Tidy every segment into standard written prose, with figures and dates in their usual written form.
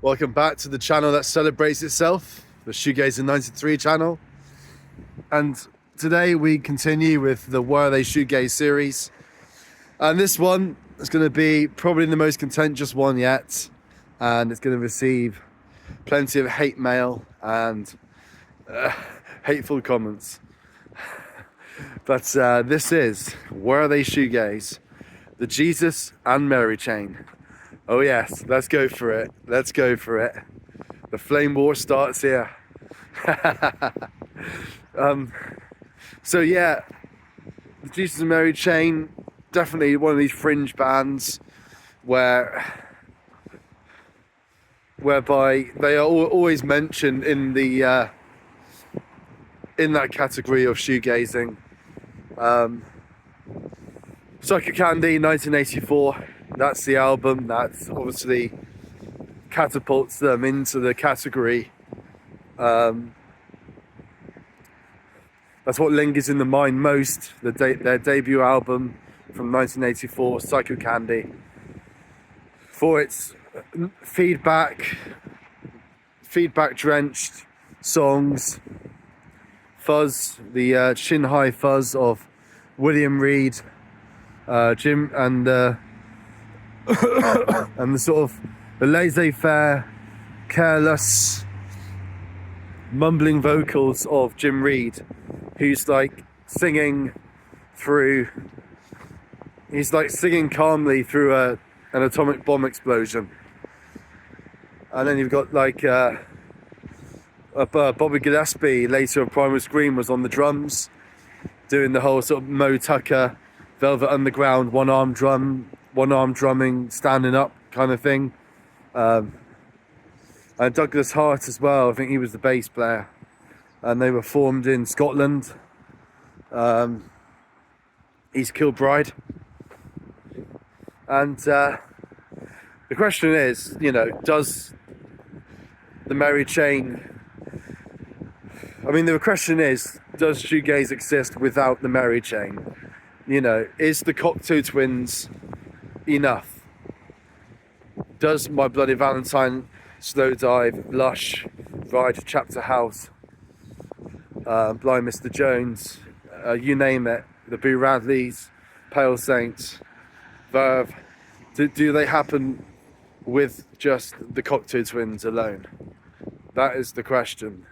Welcome back to the channel that celebrates itself, the Shoegaze in 93 channel. And today we continue with the Why Are They Shoegaze series. And this one is going to be probably the most contentious one yet. And it's going to receive plenty of hate mail and hateful comments. But this is Why Are They Shoegaze? The Jesus and Mary chain. Oh yes, let's go for it. Let's go for it. The flame war starts here. So yeah, the Jesus and Mary chain, definitely one of these fringe bands whereby they are always mentioned in the in that category of shoegazing. Psycho Candy, 1984. That's the album that's obviously catapults them into the category. That's what lingers in the mind most. Their debut album from 1984, Psycho Candy, for its feedback drenched songs, fuzz, the chin high fuzz of William Reid, Jim, and and the sort of the laissez-faire, careless, mumbling vocals of Jim Reid, who's like singing calmly through an atomic bomb explosion. And then you've got like Bobby Gillespie, later of Primal Scream, was on the drums, doing the whole sort of Mo Tucker, Velvet Underground, one arm drumming, standing up kind of thing. And Douglas Hart as well, I think he was the bass player. And they were formed in Scotland, East Kilbride. And the question is, does the Mary chain... the question is, does shoegaze exist without the Mary chain? Is the Cocteau Twins enough? Does My Bloody Valentine, Slow Dive, Lush, Ride, Chapter House, Blind Mr. Jones, you name it, the Boo Radleys, Pale Saints, Verve, do they happen with just the Cocteau Twins alone? That is the question.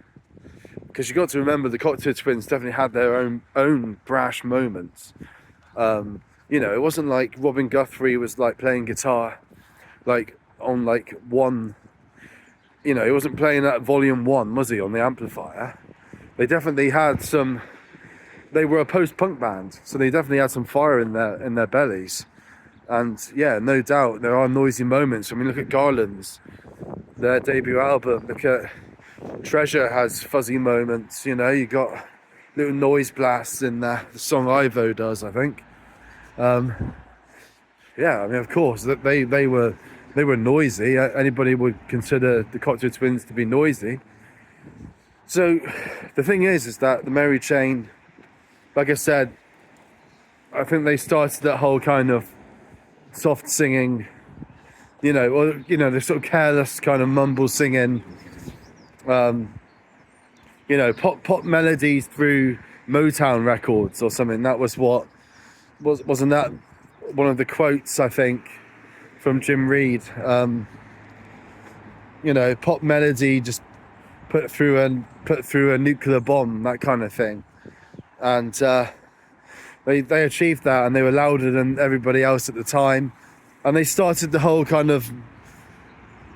Because you've got to remember, the Cocteau Twins definitely had their own brash moments. It wasn't like Robin Guthrie was like playing guitar like on like one, he wasn't playing at volume 1, was he, on the amplifier? They definitely had they were a post-punk band, so they definitely had some fire in their bellies. And yeah, no doubt there are noisy moments. Look at Garland's, their debut album. Look at Treasure, has fuzzy moments. You got little noise blasts in the song Ivo does, I think. Of course, that they were noisy. Anybody would consider the Cocteau Twins to be noisy. So the thing is that the Mary chain, like I said, I think they started that whole kind of soft singing, the sort of careless kind of mumble singing, pop melodies through Motown records or something. That was wasn't that one of the quotes, I think, from Jim Reid? Pop melody just put through a nuclear bomb, that kind of thing. And they achieved that, and they were louder than everybody else at the time. And they started the whole kind of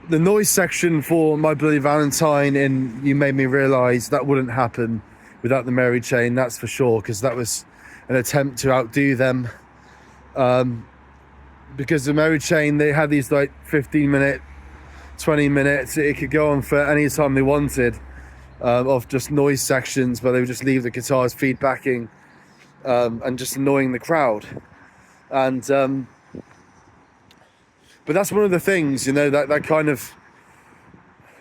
the noise section for My Bloody Valentine in You Made Me Realise. That wouldn't happen without the Mary chain, that's for sure, because that was an attempt to outdo them. Because the Mary chain, they had these like 15-minute, 20 minutes, it could go on for any time they wanted, of just noise sections where they would just leave the guitars feedbacking and just annoying the crowd. And but that's one of the things, that kind of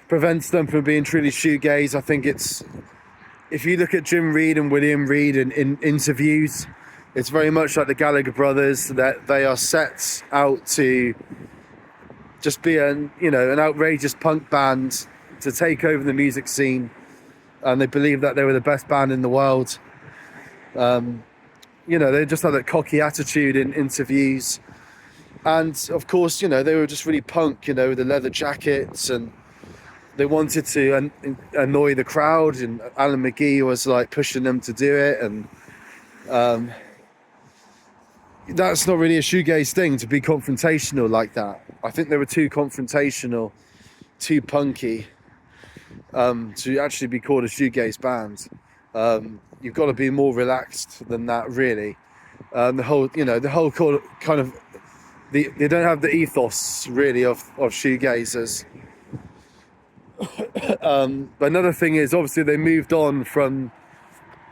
prevents them from being truly shoegaze. I think it's, if you look at Jim Reid and William Reid in interviews, it's very much like the Gallagher brothers, that they are set out to just be an outrageous punk band to take over the music scene, and they believed that they were the best band in the world. They just had that cocky attitude in interviews, and of course, they were just really punk, with the leather jackets, and they wanted to annoy the crowd, and Alan McGee was like pushing them to do it, and that's not really a shoegaze thing, to be confrontational like that. I think they were too confrontational, too punky, to actually be called a shoegaze band. You've got to be more relaxed than that, really. The whole kind of, they don't have the ethos really of shoegazers. But another thing is, obviously, they moved on from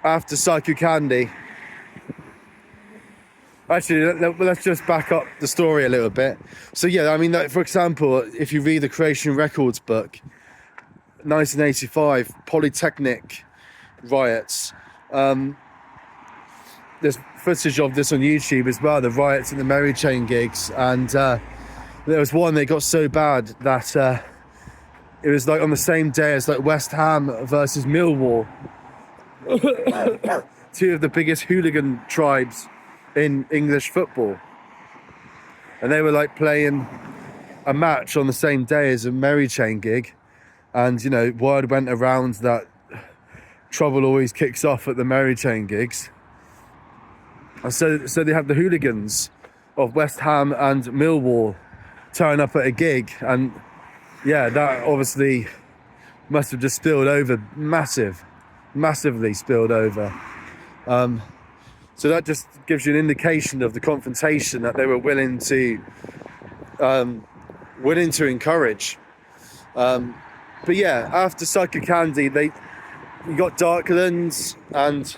after Psycho Candy. Actually, let's just back up the story a little bit. So yeah, I mean, for example, if you read the Creation Records book, 1985 Polytechnic riots. There's footage of this on YouTube as well, the riots and the Mary Chain gigs, and there was one that got so bad that it was like on the same day as like West Ham versus Millwall, two of the biggest hooligan tribes in English football, and they were like playing a match on the same day as a Mary Chain gig, and word went around that trouble always kicks off at the Mary Chain gigs. And so they have the hooligans of West Ham and Millwall turn up at a gig, and yeah, that obviously must have just spilled over, massively spilled over. So that just gives you an indication of the confrontation that they were willing to encourage. But yeah, after Psycho Candy, you got Darklands, and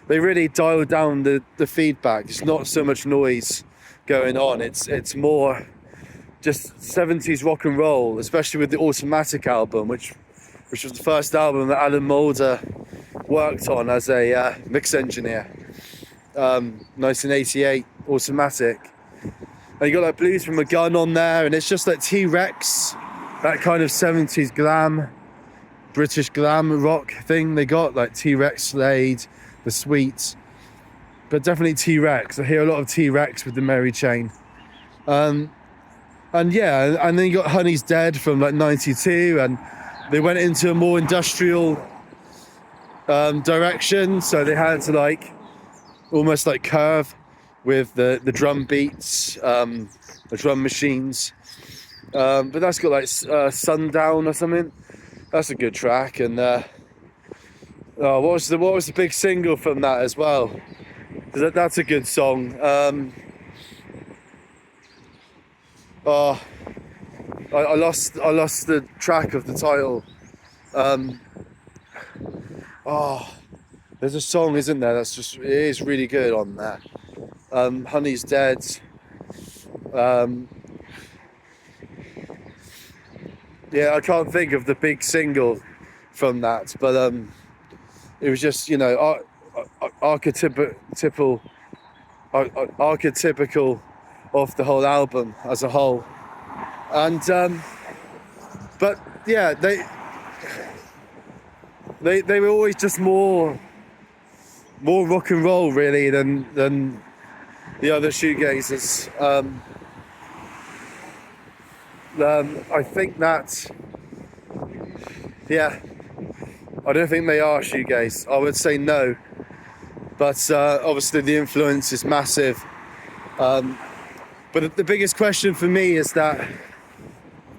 they really dialed down the feedback. It's not so much noise going on. It's more just 70s rock and roll, especially with the Automatic album, which was the first album that Alan Moulder worked on as a mix engineer. 1988 Automatic. And you got like Blues from a Gun on there, and it's just like T-Rex, that kind of 70s glam, British glam rock thing they got, like T-Rex, Slade, The Sweets, but definitely T-Rex. I hear a lot of T-Rex with the Mary Chain. And then you got Honey's Dead from like 92, and they went into a more industrial direction, so they had to like almost like curve with the drum beats, the drum machines. But that's got like Sundown or something. That's a good track. And what was the big single from that as well? That's a good song. I lost the track of the title. There's a song, isn't there? It is really good on that. Honey's Dead. Yeah, I can't think of the big single from that, but it was just archetypical of the whole album as a whole. And but yeah, they were always just more rock and roll really than the other shoegazers. I think that, yeah, I don't think they are shoegaze. I would say no, but obviously the influence is massive. But the biggest question for me is that,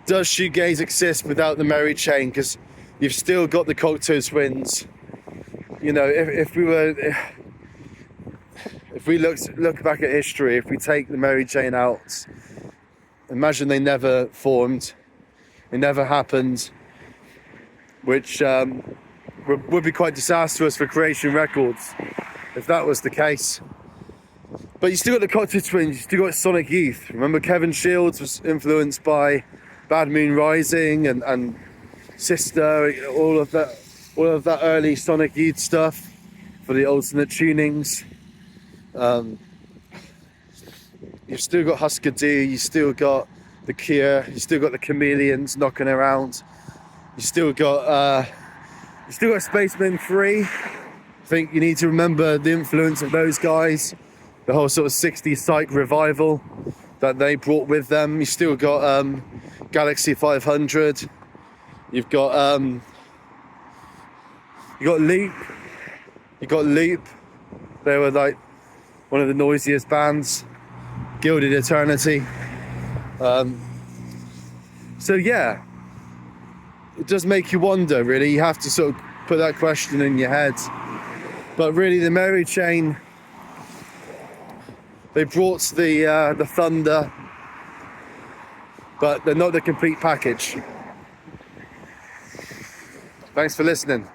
does shoegaze exist without the Mary Chain? Because you've still got the Cocteau Twins. If we look back at history, if we take the Mary Chain out, imagine they never formed, it never happened, which would be quite disastrous for Creation Records if that was the case. But you still got the Cocteau Twins, you still got Sonic Youth. Remember, Kevin Shields was influenced by Bad Moon Rising and Sister, all of that early Sonic Youth stuff for the alternate tunings. You've still got Husker Du, you still got the Cure, you still got the Chameleons knocking around, you still got Spacemen 3. I think you need to remember the influence of those guys, the whole sort of 60s psych revival that they brought with them. You still got Galaxy 500. You've got Leap. You got Leap. They were like one of the noisiest bands. Gilded Eternity. So yeah, it does make you wonder, really. You have to sort of put that question in your head. But really, the Mary Chain, they brought the thunder, but they're not the complete package. Thanks for listening.